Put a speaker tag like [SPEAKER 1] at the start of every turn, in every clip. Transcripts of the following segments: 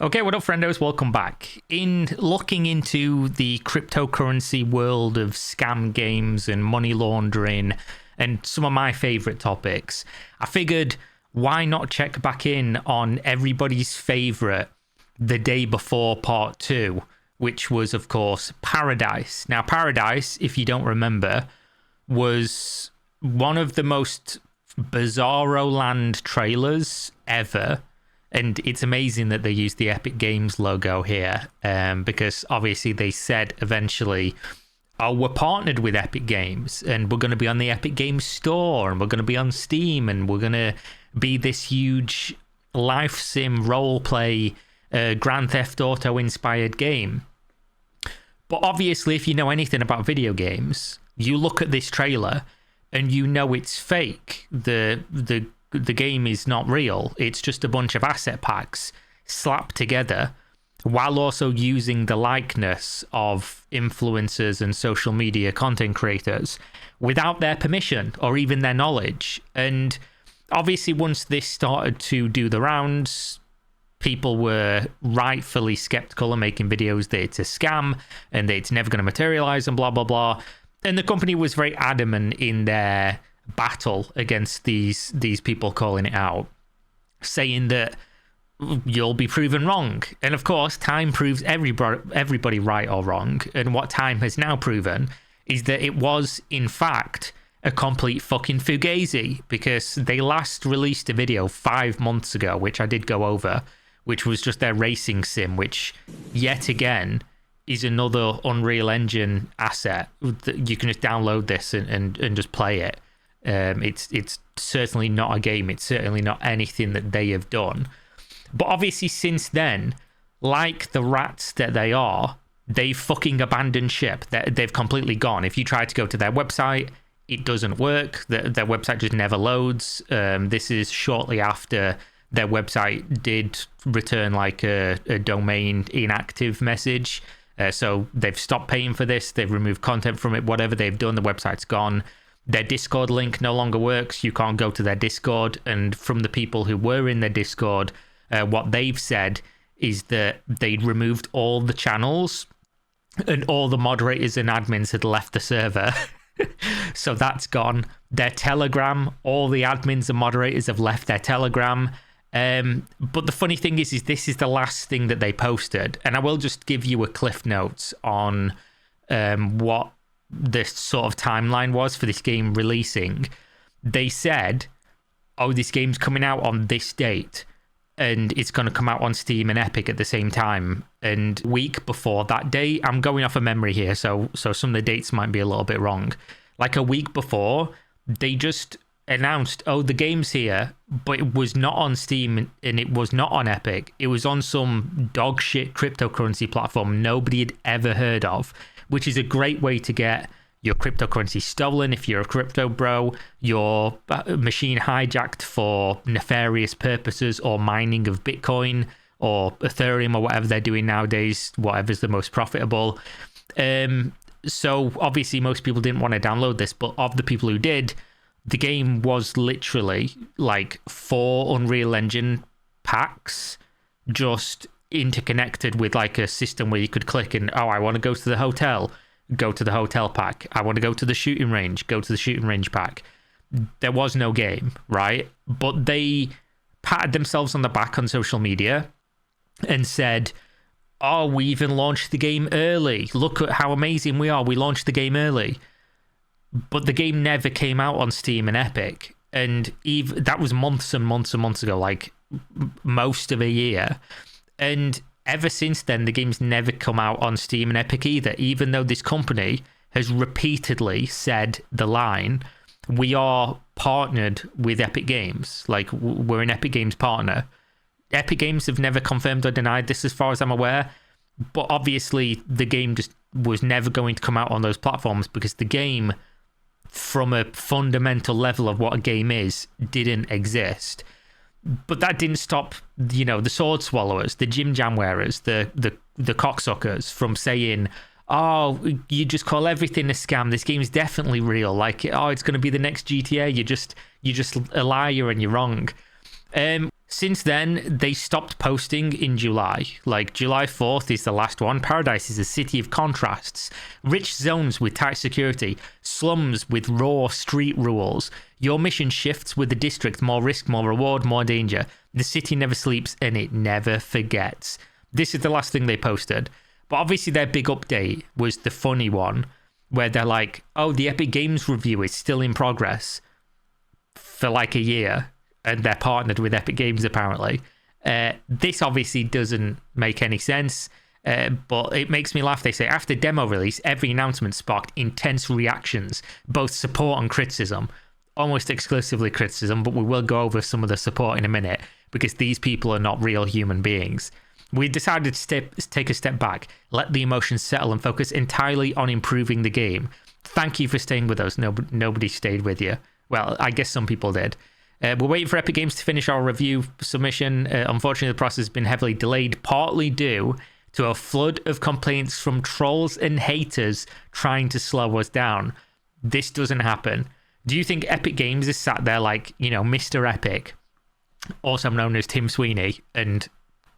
[SPEAKER 1] Okay, what up, friendos? Welcome back. In looking into the cryptocurrency world of scam games and money laundering and some of my favorite topics, I figured why not check back in on everybody's favorite the day before part 2, which was, of course, Paradise. Now, Paradise, if you don't remember, was one of the most bizarro land trailers ever. And it's amazing that they used the Epic Games logo here, because obviously they said eventually, oh, we're partnered with Epic Games and we're going to be on the Epic Games store and we're going to be on Steam and we're going to be this huge life sim roleplay Grand Theft Auto inspired game. But obviously, if you know anything about video games, you look at this trailer and you know it's fake. The game is not real. It's just a bunch of asset packs slapped together while also using the likeness of influencers and social media content creators without their permission or even their knowledge. And obviously, once this started to do the rounds, people were rightfully skeptical and making videos that it's a scam and that it's never going to materialize and blah, blah, blah. And the company was very adamant in their battle against these people calling it out, saying that you'll be proven wrong. And of course, time proves everybody right or wrong. And what time has now proven is that it was, in fact, a complete fucking fugazi, because they last released a video 5 months ago, which I did go over, which was just their racing sim, which yet again is another Unreal Engine asset. You can just download this and just play it. It's certainly not a game. It's certainly not anything that they have done. But obviously, since then, like the rats that they are, they've fucking abandoned ship. They've completely gone. If you try to go to their website, it doesn't work. Their website just never loads. This is shortly after their website did return like a domain inactive message. So they've stopped paying for this. They've removed content from it. Whatever they've done, the website's gone. Their Discord link no longer works. You can't go to their Discord. And from the people who were in their Discord, what they've said is that they'd removed all the channels and all the moderators and admins had left the server. So that's gone. Their Telegram, all the admins and moderators have left their Telegram. But the funny thing is this is the last thing that they posted. And I will just give you a cliff notes on what this sort of timeline was for this game releasing. They said, oh, this game's coming out on this date and it's going to come out on Steam and Epic at the same time. And week before that date, I'm going off of memory here, so some of the dates might be a little bit wrong. Like a week before, they just announced, oh, the game's here, but it was not on Steam and it was not on Epic. It was on some dog shit cryptocurrency platform nobody had ever heard of, which is a great way to get your cryptocurrency stolen if you're a crypto bro, your machine hijacked for nefarious purposes or mining of Bitcoin or Ethereum or whatever they're doing nowadays, whatever's the most profitable. So obviously most people didn't want to download this, but of the people who did, the game was literally like 4 Unreal Engine packs just interconnected with like a system where you could click and, oh, I want to go to the hotel, go to the hotel pack. I want to go to the shooting range, go to the shooting range pack. There was no game, right? But they patted themselves on the back on social media and said, oh, we even launched the game early. Look at how amazing we are. We launched the game early. But the game never came out on Steam and Epic. And even that was months and months and months ago, like most of a year. And ever since then, the game's never come out on Steam and Epic either, even though this company has repeatedly said the line, we are partnered with Epic Games. Like, we're an Epic Games partner. Epic Games have never confirmed or denied this as far as I'm aware. But obviously, the game just was never going to come out on those platforms because the game, from a fundamental level of what a game is, didn't exist. But that didn't stop, you know, the sword swallowers, the Jim Jam wearers, the cocksuckers from saying, oh, you just call everything a scam. This game's definitely real. Like, oh, it's going to be the next GTA. You're just a liar and you're wrong. Since then, they stopped posting in July. Like, July 4th is the last one. Paradise is a city of contrasts. Rich zones with tight security. Slums with raw street rules. Your mission shifts with the district. More risk, more reward, more danger. The city never sleeps and it never forgets. This is the last thing they posted. But obviously their big update was the funny one, where they're like, oh, the Epic Games review is still in progress for like a year. And they're partnered with Epic Games, apparently. This obviously doesn't make any sense, but it makes me laugh. They say, after demo release, every announcement sparked intense reactions, both support and criticism. Almost exclusively criticism, but we will go over some of the support in a minute, because these people are not real human beings. We decided to take a step back, let the emotions settle, and focus entirely on improving the game. Thank you for staying with us. Nobody stayed with you. Well, I guess some people did. We're waiting for Epic Games to finish our review submission. Unfortunately, the process has been heavily delayed, partly due to a flood of complaints from trolls and haters trying to slow us down. This doesn't happen. Do you think Epic Games is sat there like, Mr. Epic, also known as Tim Sweeney, and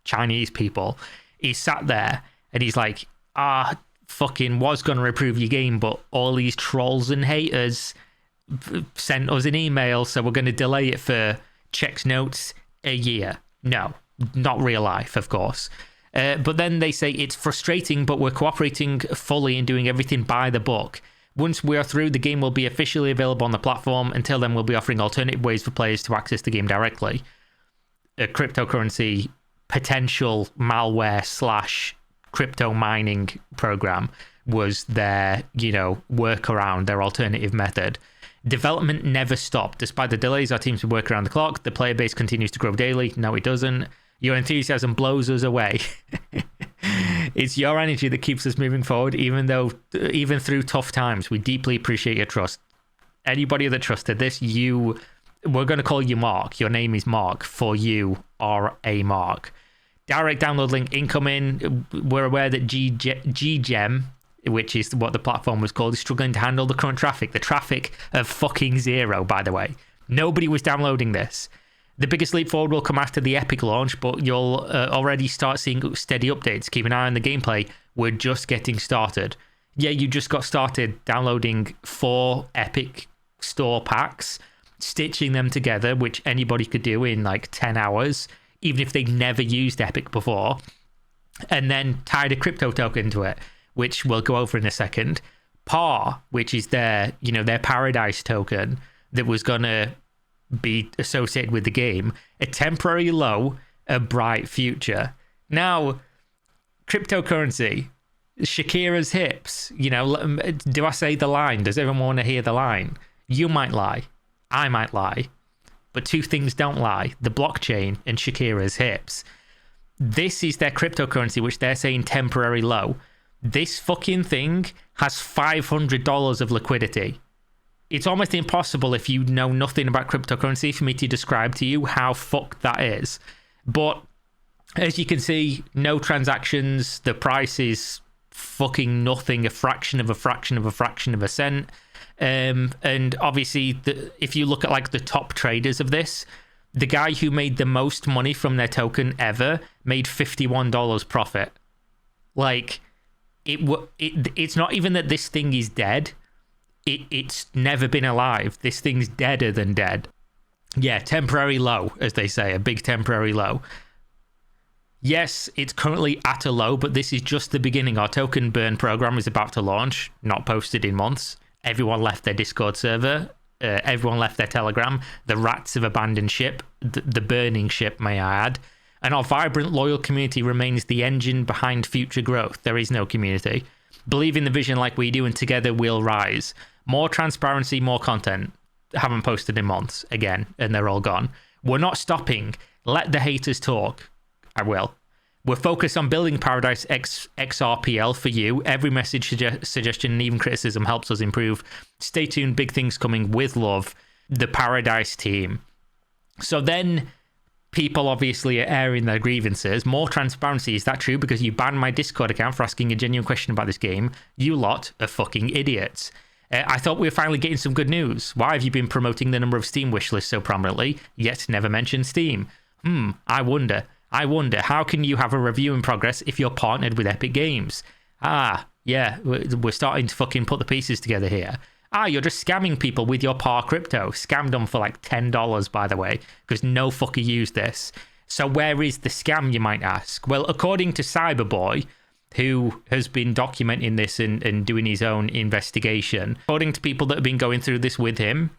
[SPEAKER 1] Chinese people? He's sat there and he's like, fucking was going to improve your game, but all these trolls and haters sent us an email, so we're going to delay it for checks notes a year. No, not real life, of course. But then they say it's frustrating, but we're cooperating fully and doing everything by the book. Once we are through, the game will be officially available on the platform. Until then, we'll be offering alternative ways for players to access the game directly. A cryptocurrency potential malware / crypto mining program was their, workaround, their alternative method. Development never stopped. Despite the delays, our teams work around the clock. The player base continues to grow daily. No, it doesn't. Your enthusiasm blows us away. It's your energy that keeps us moving forward, even through tough times. We deeply appreciate your trust. Anybody that trusted this, we're going to call you Mark. Your name is Mark, for you are a Mark. Direct download link incoming. We're aware that GGEM, which is what the platform was called, is struggling to handle the current traffic. The traffic of fucking zero, by the way. Nobody was downloading this. The biggest leap forward will come after the Epic launch, but you'll already start seeing steady updates. Keep an eye on the gameplay. We're just getting started. Yeah, you just got started downloading 4 Epic Store packs, stitching them together, which anybody could do in like 10 hours, even if they never used Epic before, and then tied a crypto token to it, which we'll go over in a second. PAR, which is their Paradise token that was going to be associated with the game. A temporary low, a bright future. Now, cryptocurrency, Shakira's hips. Do I say the line? Does everyone want to hear the line? You might lie. I might lie. But two things don't lie. The blockchain and Shakira's hips. This is their cryptocurrency, which they're saying temporary low. This fucking thing has $500 of liquidity. It's almost impossible, if you know nothing about cryptocurrency, for me to describe to you how fucked that is. But as you can see, no transactions. The price is fucking nothing, a fraction of a cent. And obviously, if you look at like the top traders of this, the guy who made the most money from their token ever made $51 profit. Like, it's not even that this thing is dead. It's never been alive. This thing's deader than dead. Yeah, temporary low, as they say, a big temporary low. Yes, it's currently at a low, but this is just the beginning. Our token burn program is about to launch, not posted in months. Everyone left their Discord server. Everyone left their Telegram. The rats have abandoned ship, the burning ship, may I add. And our vibrant, loyal community remains the engine behind future growth. There is no community. Believe in the vision like we do, and together we'll rise. More transparency, more content. Haven't posted in months, again, and they're all gone. We're not stopping. Let the haters talk. I will. We're focused on building Paradise XRPL for you. Every message, suggestion, and even criticism helps us improve. Stay tuned, big things coming with love. The Paradise team. So then people obviously are airing their grievances. More transparency. Is that true? Because you banned my Discord account for asking a genuine question about this game. You lot are fucking idiots. I thought we were finally getting some good news. Why have you been promoting the number of Steam wishlists so prominently, yet never mentioned Steam? I wonder. How can you have a review in progress if you're partnered with Epic Games? Yeah, we're starting to fucking put the pieces together here. You're just scamming people with your par crypto. Scammed them for like $10, by the way, because no fucker used this. So where is the scam, you might ask? Well, according to Cyberboy, who has been documenting this and doing his own investigation, according to people that have been going through this with him,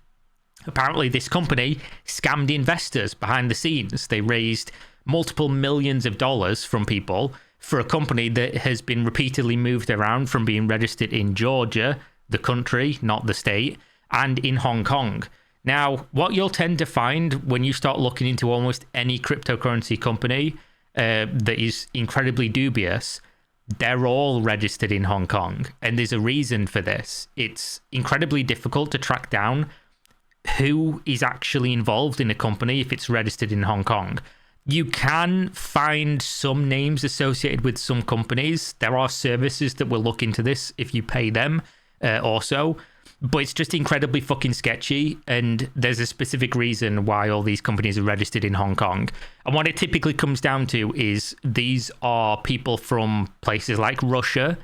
[SPEAKER 1] apparently this company scammed investors behind the scenes. They raised multiple millions of dollars from people for a company that has been repeatedly moved around from being registered in Georgia, the country, not the state, and in Hong Kong. Now, what you'll tend to find when you start looking into almost any cryptocurrency company that is incredibly dubious, they're all registered in Hong Kong. And there's a reason for this. It's incredibly difficult to track down who is actually involved in a company if it's registered in Hong Kong. You can find some names associated with some companies. There are services that will look into this if you pay them also. But it's just incredibly fucking sketchy, and there's a specific reason why all these companies are registered in Hong Kong. And what it typically comes down to is these are people from places like Russia,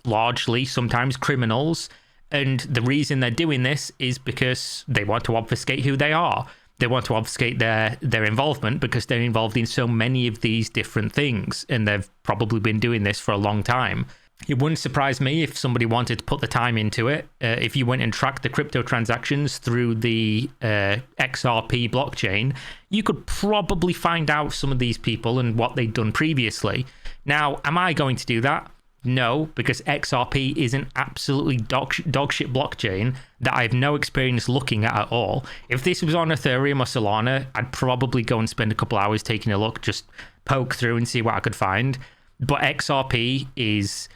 [SPEAKER 1] largely, sometimes criminals. And the reason they're doing this is because they want to obfuscate who they are. They want to obfuscate their involvement because they're involved in so many of these different things, and they've probably been doing this for a long time. It wouldn't surprise me if somebody wanted to put the time into it. If you went and tracked the crypto transactions through the XRP blockchain, you could probably find out some of these people and what they'd done previously. Now, am I going to do that? No, because XRP is an absolutely dogshit blockchain that I have no experience looking at all. If this was on Ethereum or Solana, I'd probably go and spend a couple hours taking a look, just poke through and see what I could find. But XRP is...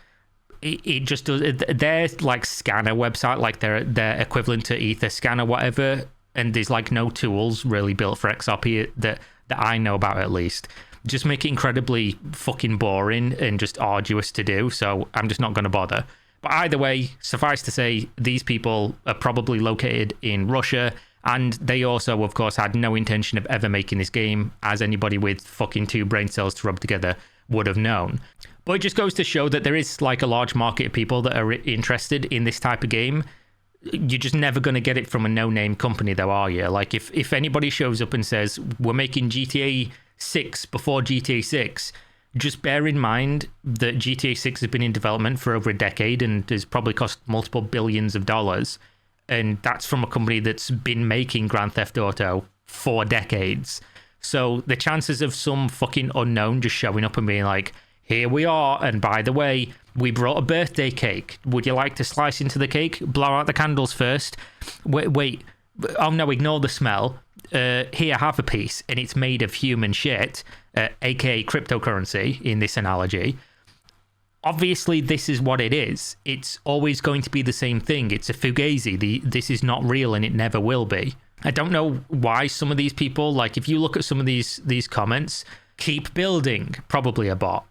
[SPEAKER 1] It just does. Their like scanner website, like their equivalent to Etherscan or whatever, and there's like no tools really built for XRP that I know about, at least. Just make it incredibly fucking boring and just arduous to do. So I'm just not going to bother. But either way, suffice to say, these people are probably located in Russia, and they also, of course, had no intention of ever making this game, as anybody with fucking 2 brain cells to rub together would have known. But it just goes to show that there is like a large market of people that are interested in this type of game. You're just never going to get it from a no-name company, though, are you? Like, if anybody shows up and says, we're making GTA 6 before GTA 6, just bear in mind that GTA 6 has been in development for over a decade and has probably cost multiple billions of dollars. And that's from a company that's been making Grand Theft Auto for decades. So the chances of some fucking unknown just showing up and being like, here we are, and by the way, we brought a birthday cake. Would you like to slice into the cake? Blow out the candles first. Wait. Oh no, ignore the smell. Here, have a piece, and it's made of human shit, aka cryptocurrency in this analogy. Obviously, this is what it is. It's always going to be the same thing. It's a fugazi. This is not real, and it never will be. I don't know why some of these people, like if you look at some of these comments, keep building, probably a bot.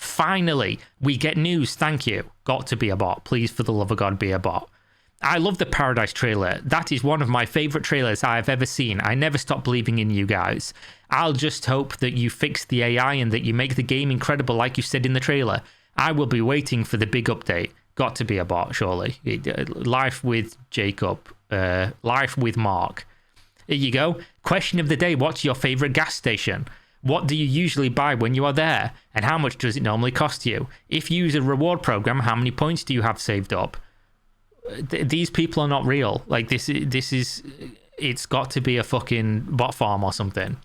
[SPEAKER 1] Finally, we get news. Thank you. Got to be a bot. Please, for the love of God, be a bot. I love the Paradise trailer. That is one of my favorite trailers I've ever seen. I never stop believing in you guys. I'll just hope that you fix the AI and that you make the game incredible like you said in the trailer. I will be waiting for the big update. Got to be a bot, surely. Life with Jacob. Life with Mark. Here you go. Question of the day. What's your favorite gas station? What do you usually buy when you are there? And how much does it normally cost you? If you use a reward program, how many points do you have saved up? These people are not real. Like this is it's got to be a fucking bot farm or something.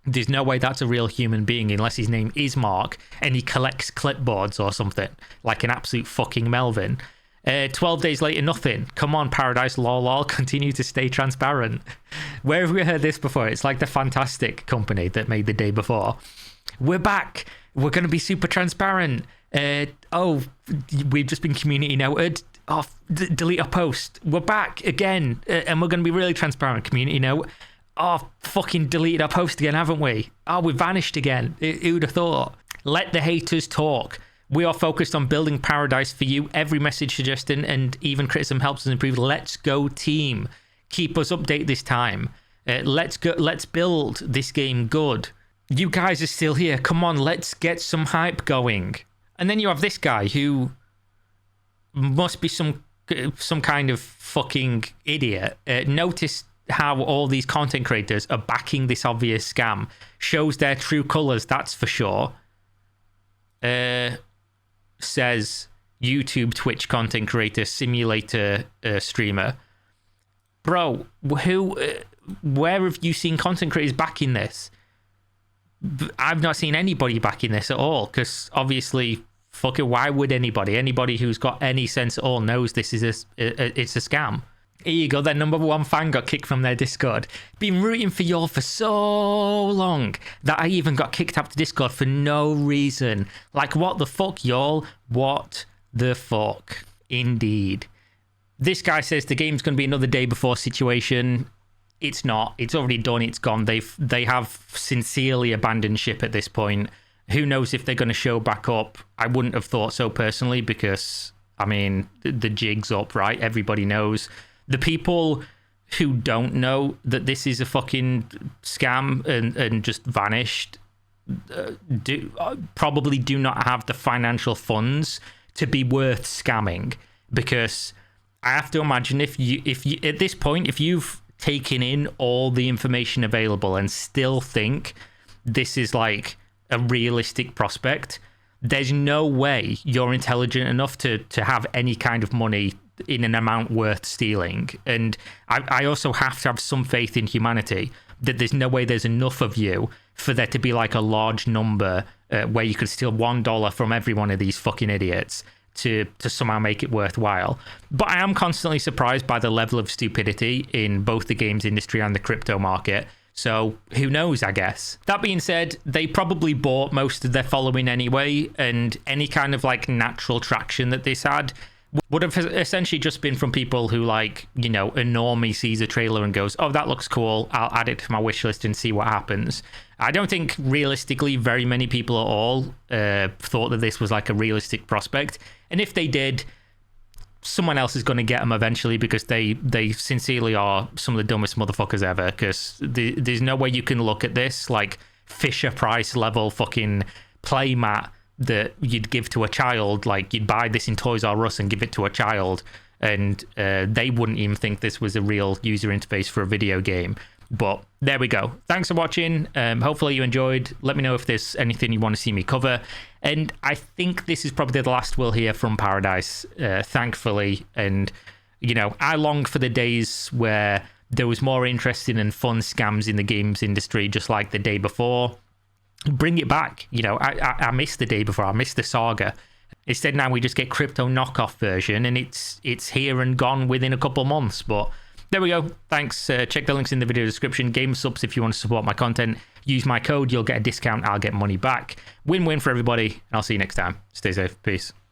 [SPEAKER 1] There's no way that's a real human being unless his name is Mark and he collects clipboards or something, like an absolute fucking Melvin. 12 days later, nothing. Come on, Paradise lol, continue to stay transparent. Where have we heard this before? It's like the Fantastic company that made The Day Before. We're back. We're going to be super transparent. We've just been community noted. Oh, delete our post. We're back again. And we're going to be really transparent. Community note. Oh, fucking deleted our post again, haven't we? Oh, we vanished again. Who'd have thought? Let the haters talk. We are focused on building paradise for you. Every message, suggestion, and even criticism helps us improve. Let's go, team. Keep us updated this time. Let's go. Let's build this game good. You guys are still here. Come on, let's get some hype going. And then you have this guy who must be some kind of fucking idiot. Notice how all these content creators are backing this obvious scam. Shows their true colors, that's for sure. Says YouTube, Twitch content creator, simulator streamer. Bro, where have you seen content creators backing this? I've not seen anybody backing this at all, because obviously, fuck it, why would anybody? Anybody who's got any sense at all knows this is it's a scam. Here you go, their number one fan got kicked from their Discord. Been rooting for y'all for so long that I even got kicked out to Discord for no reason. Like, what the fuck, y'all? What the fuck? Indeed. This guy says the game's going to be another day before situation. It's not. It's already done. It's gone. They have sincerely abandoned ship at this point. Who knows if they're going to show back up? I wouldn't have thought so personally, because, I mean, the jig's up, right? Everybody knows. The people who don't know that this is a fucking scam and just vanished probably do not have the financial funds to be worth scamming, because I have to imagine if you at this point, if you've taken in all the information available and still think this is like a realistic prospect, there's no way you're intelligent enough to have any kind of money in an amount worth stealing. And I also have to have some faith in humanity that there's no way there's enough of you for there to be like a large number where you could steal $1 from every one of these fucking idiots to somehow make it worthwhile. But I am constantly surprised by the level of stupidity in both the games industry and the crypto market. So who knows, I guess. That being said, they probably bought most of their following anyway, and any kind of like natural traction that this had would have essentially just been from people who, like, you know, a normie sees a trailer and goes, oh, that looks cool, I'll add it to my wish list and see what happens. I don't think realistically very many people at all thought that this was like a realistic prospect. And if they did, someone else is going to get them eventually, because they sincerely are some of the dumbest motherfuckers ever, because there's no way you can look at this like Fisher Price level fucking playmat that you'd give to a child. Like, you'd buy this in Toys R Us and give it to a child, and they wouldn't even think this was a real user interface for a video game. But there we go. Thanks for watching. Hopefully you enjoyed. Let me know if there's anything you want to see me cover. And I think this is probably the last we'll hear from Paradise, thankfully. And, you know, I long for the days where there was more interesting and fun scams in the games industry, just like the day before. Bring it back. You know, I missed the day before. I missed the saga. Instead, now we just get crypto knockoff version, and it's here and gone within a couple months. But there we go. Thanks. Check the links in the video description. Game subs if you want to support my content. Use my code. You'll get a discount. I'll get money back. Win-win for everybody. And I'll see you next time. Stay safe. Peace.